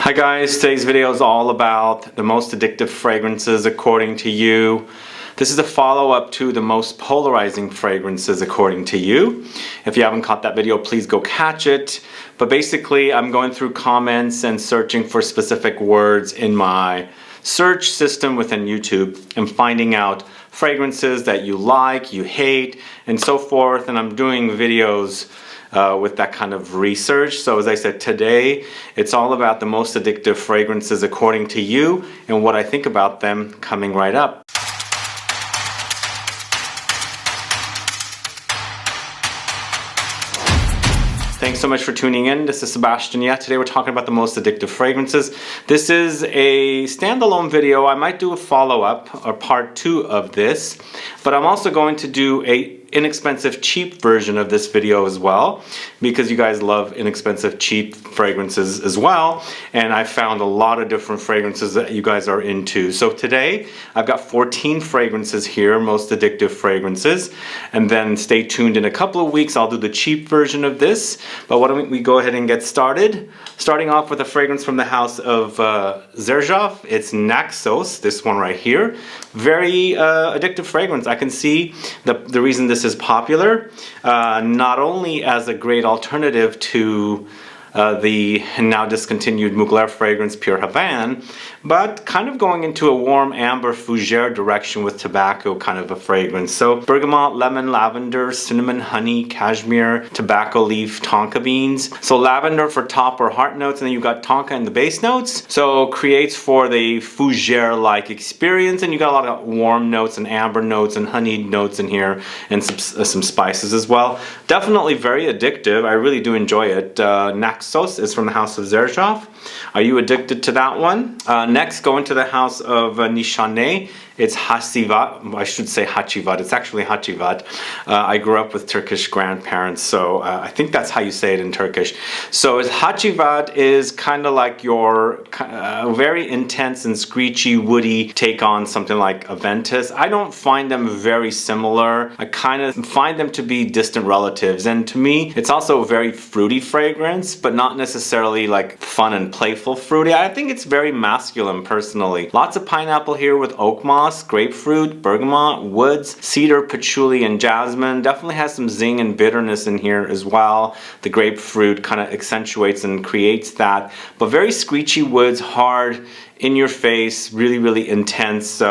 Hi guys, today's video is all about the most addictive fragrances according to you. This is a follow-up to the most polarizing fragrances according to you. If you haven't caught that video, please go catch it. But basically, I'm going through comments and searching for specific words in my search system within YouTube and finding out fragrances that you like, you hate, and so forth. And I'm doing videos with that kind of research. So as I said, today it's all about the most addictive fragrances according to you and what I think about them, coming right up. Thanks so much for tuning in. This is Sebastian. Today we're talking about the most addictive fragrances. This is a standalone video. I might do a follow-up or part 2 of this, but I'm also going to do a inexpensive cheap version of this video as well, because you guys love inexpensive cheap fragrances as well, and I found a lot of different fragrances that you guys are into. So today I've got 14 fragrances here, most addictive fragrances, and then stay tuned. In a couple of weeks I'll do the cheap version of this, but why don't we go ahead and get started. Starting off with a fragrance from the house of XERJOFF. It's NAXOS, this one right here. Very addictive fragrance. I can see the reason this is popular, not only as a great alternative to the now discontinued Mugler fragrance Pure Havane, but kind of going into a warm amber fougere direction with tobacco kind of a fragrance. So bergamot, lemon, lavender, cinnamon, honey, cashmere, tobacco leaf, tonka beans. So lavender for top or heart notes, and then you've got tonka in the base notes. So creates for the fougere-like experience, and you got a lot of warm notes and amber notes and honeyed notes in here, and some spices as well. Definitely very addictive. I really do enjoy it. NAXOS is from the house of XERJOFF. Are you addicted to that one? Next, go into the house of NISHANE. It's HACIVAT. I should say HACIVAT. It's actually HACIVAT. I grew up with Turkish grandparents, so I think that's how you say it in Turkish. So HACIVAT is kind of like your very intense and screechy, woody take on something like Aventus. I don't find them very similar. I kind of find them to be distant relatives, and to me, it's also a very fruity fragrance, but not necessarily like fun and playful fruity. I think it's very masculine personally. Lots of pineapple here with Oakmoss, grapefruit, bergamot, woods, cedar, patchouli, and jasmine. Definitely has some zing and bitterness in here as well. The grapefruit kind of accentuates and creates that, but very screechy woods, hard, in your face, really, really intense.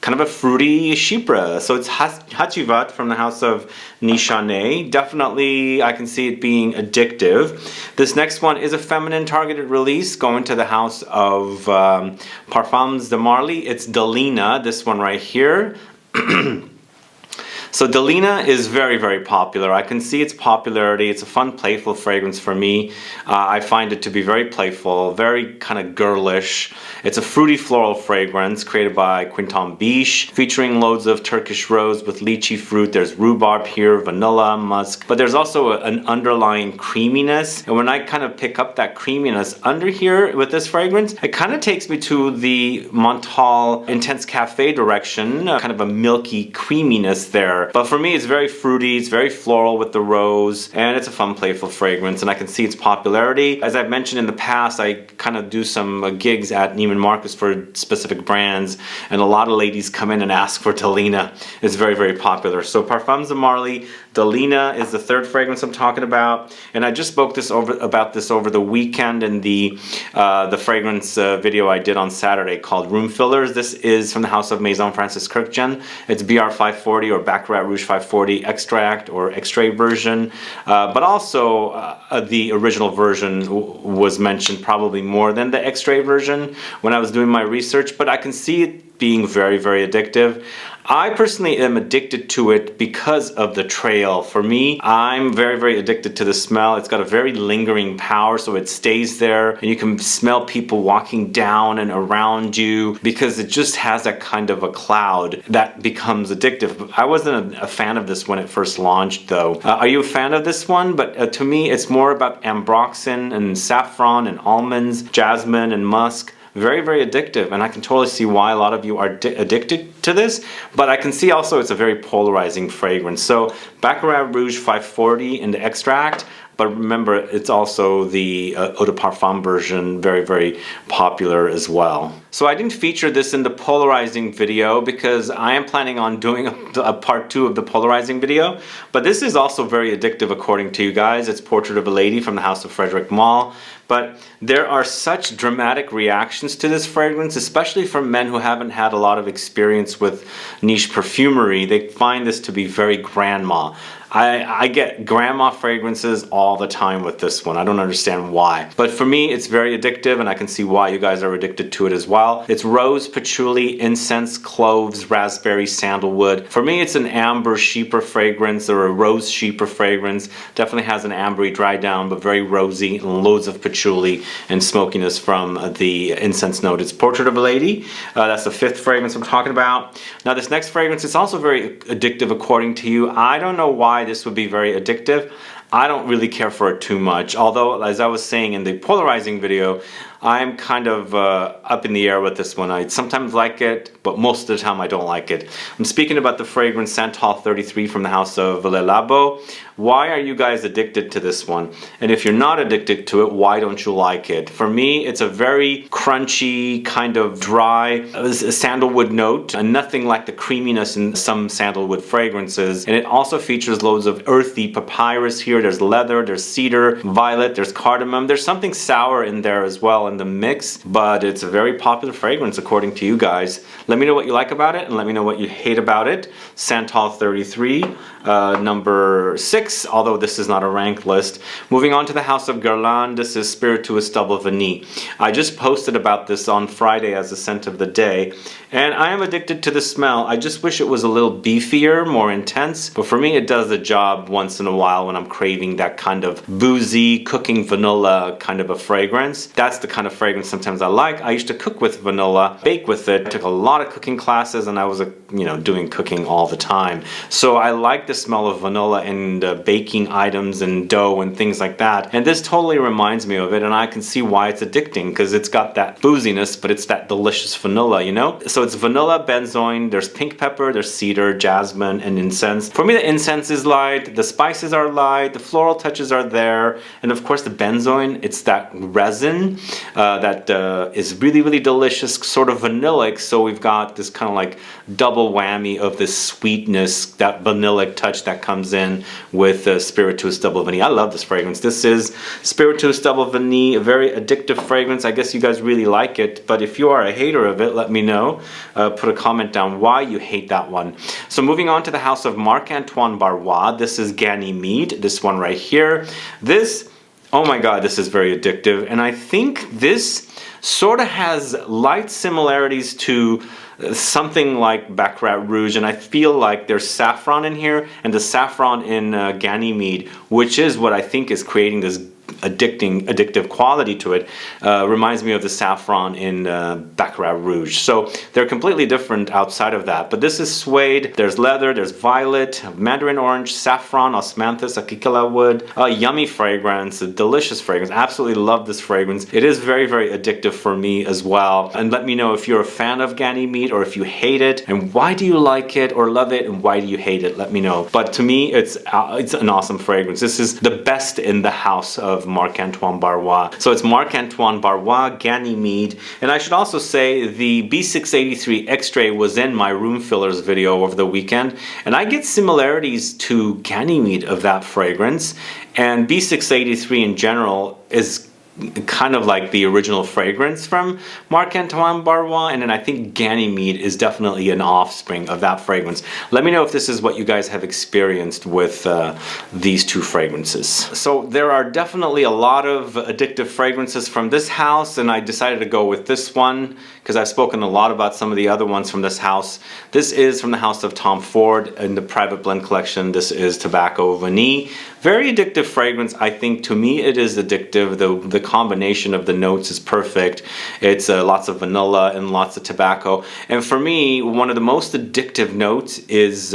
Kind of a fruity chypre. So it's HACIVAT from the house of NISHANE. Definitely, I can see it being addictive. This next one is a feminine targeted release, going to the house of Parfums de MALLE. It's DELINA, this one right here. So DELINA is very, very popular. I can see its popularity. It's a fun, playful fragrance for me. I find it to be very playful, very kind of girlish. It's a fruity floral fragrance created by Quinton Biche, featuring loads of Turkish rose with lychee fruit. There's rhubarb here, vanilla, musk, but there's also an underlying creaminess. And when I kind of pick up that creaminess under here with this fragrance, it kind of takes me to the Menthol Intense Cafe direction, kind of a milky creaminess there. But for me, it's very fruity, it's very floral with the rose, and it's a fun, playful fragrance, and I can see its popularity. As I've mentioned in the past, I kind of do some gigs at Neiman Marcus for specific brands, and a lot of ladies come in and ask for DELINA. It's very, very popular. So Parfums de MALLE, DELINA is the third fragrance I'm talking about, and I just spoke about this over the weekend in the fragrance video I did on Saturday called Room Fillers. This is from the house of Maison Francis KURKDJIAN. It's BR 540 or BACCARAT Rouge 540 extract or extrait version, but also the original version was mentioned probably more than the extrait version when I was doing my research, but I can see it being very, very addictive. I personally am addicted to it because of the trail. For me, I'm very, very addicted to the smell. It's got a very lingering power, so it stays there, and you can smell people walking down and around you because it just has that kind of a cloud that becomes addictive. I wasn't a fan of this when it first launched, though. Are you a fan of this one? But to me, it's more about ambroxan and saffron and almonds, jasmine and musk. Very, very addictive, and I can totally see why a lot of you are addicted to this, but I can see also it's a very polarizing fragrance. So Baccarat Rouge 540 in the extract, but remember, it's also the eau de parfum version, very, very popular as well. So I didn't feature this in the polarizing video because I am planning on doing a part 2 of the polarizing video, but this is also very addictive according to you guys. It's Portrait of a Lady from the house of Frederic Malle, but there are such dramatic reactions to this fragrance, especially from men who haven't had a lot of experience with niche perfumery. They find this to be very grandma. I get grandma fragrances all the time with this one. I don't understand why. But for me, it's very addictive, and I can see why you guys are addicted to it as well. It's rose, patchouli, incense, cloves, raspberry, sandalwood. For me, it's an amber sheeper fragrance or a rose sheeper fragrance. Definitely has an ambery dry down, but very rosy, and loads of patchouli and smokiness from the incense note. It's Portrait of a Lady. That's the 5th fragrance I'm talking about. Now this next fragrance is also very addictive according to you. I don't know why this would be very addictive. I don't really care for it too much, although as I was saying in the polarizing video, I'm kind of up in the air with this one. I sometimes like it, but most of the time I don't like it. I'm speaking about the fragrance Santal 33 from the house of LABO. Why are you guys addicted to this one? And if you're not addicted to it, why don't you like it? For me, it's a very crunchy, kind of dry sandalwood note, and nothing like the creaminess in some sandalwood fragrances. And it also features loads of earthy papyrus here. There's leather, there's cedar, violet, there's cardamom. There's something sour in there as well in the mix, but it's a very popular fragrance according to you guys. Let me know what you like about it and let me know what you hate about it. Santal 33, number 6, although this is not a ranked list. Moving on to the house of Guerlain, this is Spiritueuse Double Vanille. I just posted about this on Friday as a scent of the day, and I am addicted to the smell. I just wish it was a little beefier, more intense, but for me it does the job once in a while when I'm craving that kind of boozy, cooking vanilla kind of a fragrance. That's the kind of fragrance sometimes I like. I used to cook with vanilla, bake with it, took a lot of cooking classes, and I was doing cooking all the time. So I like the smell of vanilla and baking items and dough and things like that. And this totally reminds me of it, and I can see why it's addicting, because it's got that booziness, but it's that delicious vanilla, you know? So it's vanilla, benzoin, there's pink pepper, there's cedar, jasmine, and incense. For me, the incense is light, the spices are light, the floral touches are there, and of course the benzoin, it's that resin that is really, really delicious, sort of vanillic. So we've got this kind of like double whammy of this sweetness, that vanillic touch that comes in with Spiritueuse Double Vanille. I love this fragrance. This is Spiritueuse Double Vanille, a very addictive fragrance. I guess you guys really like it, but if you are a hater of it, let me know. Put a comment down why you hate that one. So moving on to the house of Marc-Antoine Barrois, this is Ganymede, this one right here. This, oh my god, this is very addictive, and I think this sort of has light similarities to something like Baccarat Rouge, and I feel like there's saffron in here, and the saffron in Ganymede, which is what I think is creating this addictive quality to it, reminds me of the saffron in Baccarat Rouge. So they're completely different outside of that. But this is suede, there's leather, there's violet, mandarin orange, saffron, osmanthus, akikala wood. A yummy fragrance, a delicious fragrance. Absolutely love this fragrance. It is very, very addictive for me as well. And let me know if you're a fan of Ganymede or if you hate it, and why do you like it or love it, and why do you hate it? Let me know. But to me, it's an awesome fragrance. This is the best in the house of Marc-Antoine Barrois. So it's Marc-Antoine Barrois, Ganymede, and I should also say the B683 X-Ray was in my room fillers video over the weekend, and I get similarities to Ganymede of that fragrance, and B683 in general is kind of like the original fragrance from Marc-Antoine Barrois, and then I think Ganymede is definitely an offspring of that fragrance. Let me know if this is what you guys have experienced with these two fragrances. So there are definitely a lot of addictive fragrances from this house, and I decided to go with this one because I've spoken a lot about some of the other ones from this house. This is from the house of Tom Ford in the private blend collection. This is Tobacco Vanille. Very addictive fragrance. I think to me it is addictive. The combination of the notes is perfect. It's lots of vanilla and lots of tobacco. And for me, one of the most addictive notes is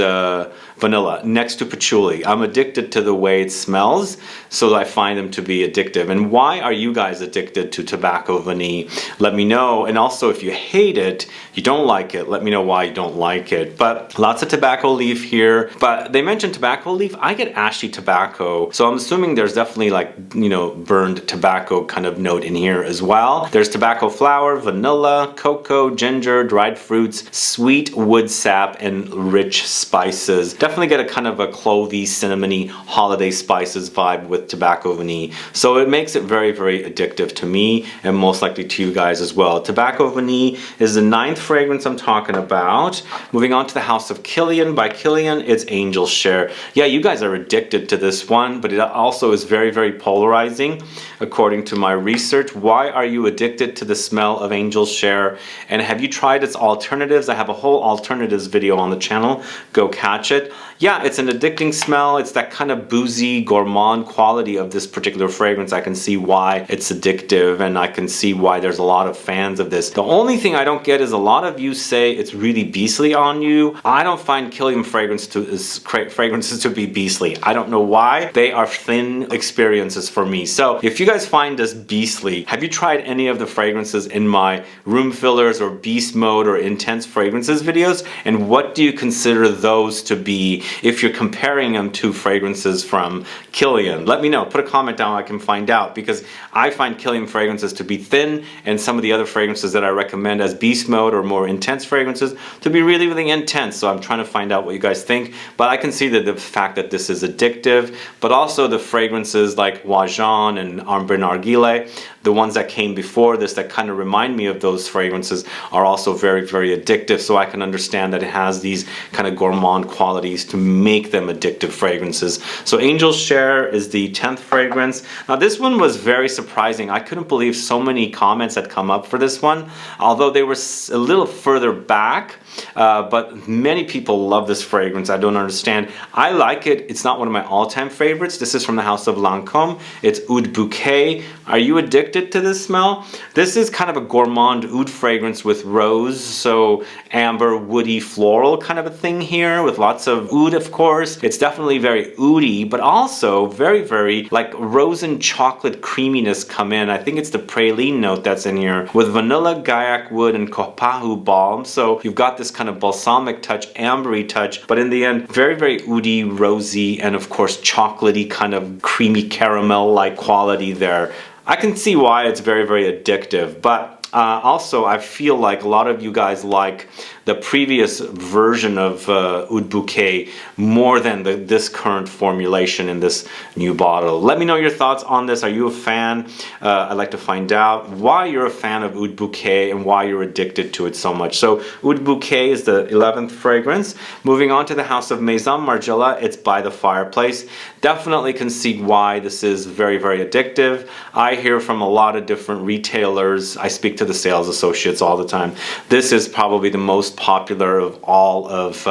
vanilla next to patchouli. I'm addicted to the way it smells, so I find them to be addictive. And why are you guys addicted to tobacco vanille? Let me know. And also, if you hate it, you don't like it, let me know why you don't like it. But lots of tobacco leaf here. But they mentioned tobacco leaf. I get ashy tobacco, so I'm assuming there's definitely, like, you know, burned tobacco kind of note in here as well. There's tobacco flower, vanilla, cocoa, ginger, dried fruits, sweet wood sap, and rich spices. Definitely get a kind of a clovey, cinnamony, holiday spices vibe with tobacco vanille. So it makes it very, very addictive to me, and most likely to you guys as well. Tobacco vanille is the 9th fragrance I'm talking about. Moving on to the House of Kilian. By Kilian, it's Angel Share. Yeah, you guys are addicted to this one, but it also is very, very polarizing according to my research. Why are you addicted to the smell of Angel Share? And have you tried its alternatives? I have a whole alternatives video on the channel. Go catch it. Yeah, it's an addicting smell. It's that kind of boozy, gourmand quality of this particular fragrance. I can see why it's addictive, and I can see why there's a lot of fans of this. The only thing I don't get is a lot of you say it's really beastly on you. I don't find Kilian fragrances to be beastly. I don't know why. They are thin experiences for me. So if you guys find this beastly, have you tried any of the fragrances in my room fillers or beast mode or intense fragrances videos? And what do you consider those to be if you're comparing them to fragrances from Kilian? Let me know. Put a comment down, I can find out, because I find Kilian fragrances to be thin, and some of the other fragrances that I recommend as beast mode or more intense fragrances to be really, really intense. So I'm trying to find out what you guys think. But I can see that the fact that this is addictive, but also the fragrances like Wajan and Ambre Narguilé, the ones that came before this that kind of remind me of those fragrances, are also very, very addictive. So I can understand that it has these kind of gourmand qualities to make them addictive fragrances. So Angel Share is the 10th fragrance. Now this one was very surprising. I couldn't believe so many comments had come up for this one, although they were a little further back. But many people love this fragrance. I don't understand. I like it. It's not one of my all-time favorites. This is from the House of Lancôme. It's Oud Bouquet. Are you addicted to this smell? This is kind of a gourmand oud fragrance with rose, so amber, woody, floral kind of a thing here, with lots of oud, of course. It's definitely very oudy, but also very, very like rose and chocolate creaminess come in. I think it's the praline note that's in here, with vanilla, gaiac wood, and kopahu balm. So you've got this kind of balsamic touch, ambery touch, but in the end, very, very oudy, rosy, and of course chocolatey kind of creamy caramel-like quality there. I can see why it's very, very addictive, but also I feel like a lot of you guys like the previous version of Oud Bouquet more than this current formulation in this new bottle. Let me know your thoughts on this. Are you a fan? I'd like to find out why you're a fan of Oud Bouquet and why you're addicted to it so much. So Oud Bouquet is the 11th fragrance. Moving on to the House of Maison Margiela, it's By the Fireplace. Definitely can see why this is very, very addictive. I hear from a lot of different retailers. I speak to the sales associates all the time. This is probably the most popular of all of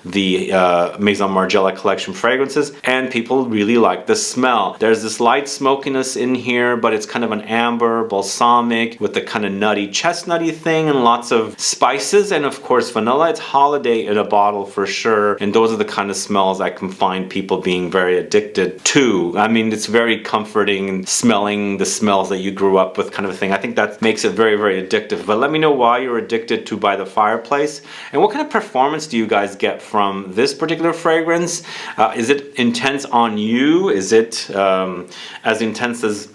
the Maison Margiela collection fragrances, and people really like the smell. There's this light smokiness in here, but it's kind of an amber, balsamic, with the kind of nutty, chestnutty thing, and lots of spices, and of course vanilla. It's holiday in a bottle for sure, and those are the kind of smells I can find people being very addicted to. I mean, it's very comforting, and smelling the smells that you grew up with kind of a thing. I think that makes it very, very addictive. But let me know why you're addicted to By the Fireplace, and what kind of performance do you guys get from this particular fragrance? Is it intense on you? Is it as intense as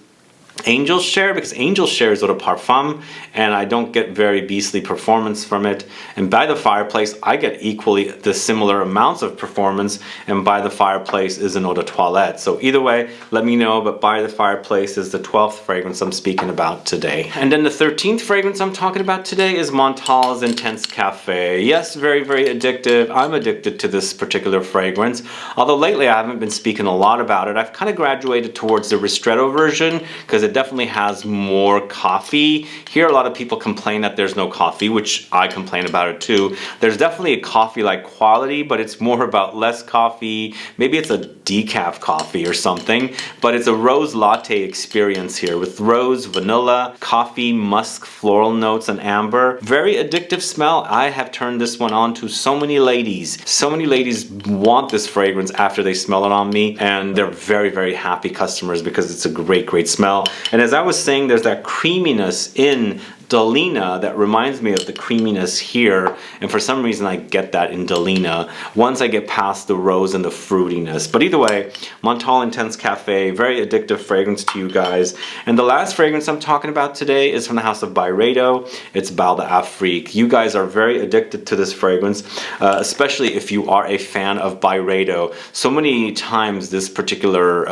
Angel Share? Because Angel Share is eau de parfum, and I don't get very beastly performance from it. And By the Fireplace, I get equally the similar amounts of performance, and By the Fireplace is an eau de toilette. So either way, let me know, but By the Fireplace is the 12th fragrance I'm speaking about today. And then the 13th fragrance I'm talking about today is Montal's Intense Cafe. Yes, very, very addictive. I'm addicted to this particular fragrance. Although lately I haven't been speaking a lot about it. I've kind of graduated towards the Ristretto version, because it definitely has more coffee. Here a lot of people complain that there's no coffee, which I complain about it too. There's definitely a coffee-like quality, but it's more about less coffee. Maybe it's a decaf coffee or something, but it's a rose latte experience here with rose, vanilla, coffee, musk, floral notes, and amber. Very addictive smell. I have turned this one on to so many ladies. So many ladies want this fragrance after they smell it on me, and they're very, very happy customers because it's a great, great smell. And as I was saying, there's that creaminess in DELINA that reminds me of the creaminess here, and for some reason I get that in DELINA once I get past the rose and the fruitiness. But either way, Menthol Intense Cafe, very addictive fragrance to you guys. And the last fragrance I'm talking about today is from the house of Byredo. It's Bal d'Afrique. You guys are very addicted to this fragrance, especially if you are a fan of Byredo. So many times this particular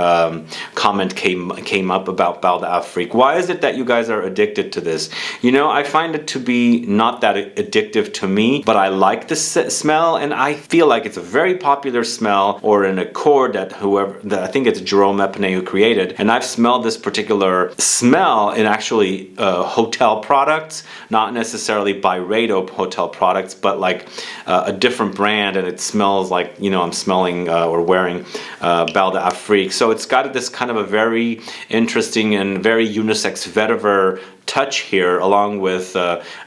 comment came up about Bal d'Afrique. Why is it that you guys are addicted to this? You know, I find it to be not that addictive to me, but I like the smell, and I feel like it's a very popular smell, or an accord that I think it's Jerome Epinay who created. And I've smelled this particular smell in actually hotel products, not necessarily Byredo hotel products, but like a different brand, and it smells like, you know, I'm smelling or wearing Bal d'Afrique. So it's got this kind of a very interesting and very unisex vetiver touch here, along with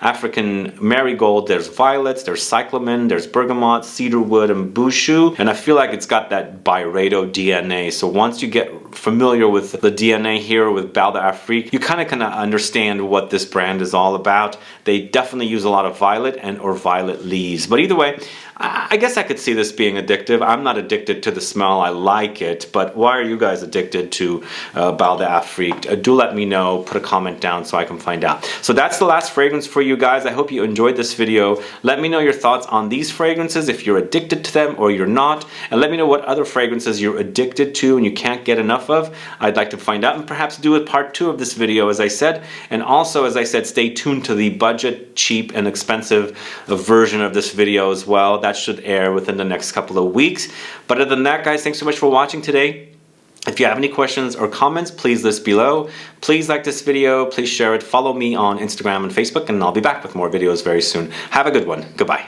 African marigold. There's violets, there's cyclamen, there's bergamot, cedarwood, and bushu, and I feel like it's got that Byredo DNA. So once you get familiar with the DNA here with Bal d'Afrique, you kind of understand what this brand is all about. They definitely use a lot of violet or violet leaves. But either way, I guess I could see this being addictive. I'm not addicted to the smell, I like it, but why are you guys addicted to Bal d'Afrique? Do let me know, put a comment down so I can find out. So that's the last fragrance for you guys. I hope you enjoyed this video. Let me know your thoughts on these fragrances, if you're addicted to them or you're not, and let me know what other fragrances you're addicted to and you can't get enough of. I'd like to find out and perhaps do a part 2 of this video, as I said. And also, as I said, stay tuned to the budget, cheap, and expensive version of this video as well. That should air within the next couple of weeks. But other than that, guys, thanks so much for watching today. If you have any questions or comments, please list below. Please like this video, please share it, follow me on Instagram and Facebook, and I'll be back with more videos very soon. Have a good one. Goodbye.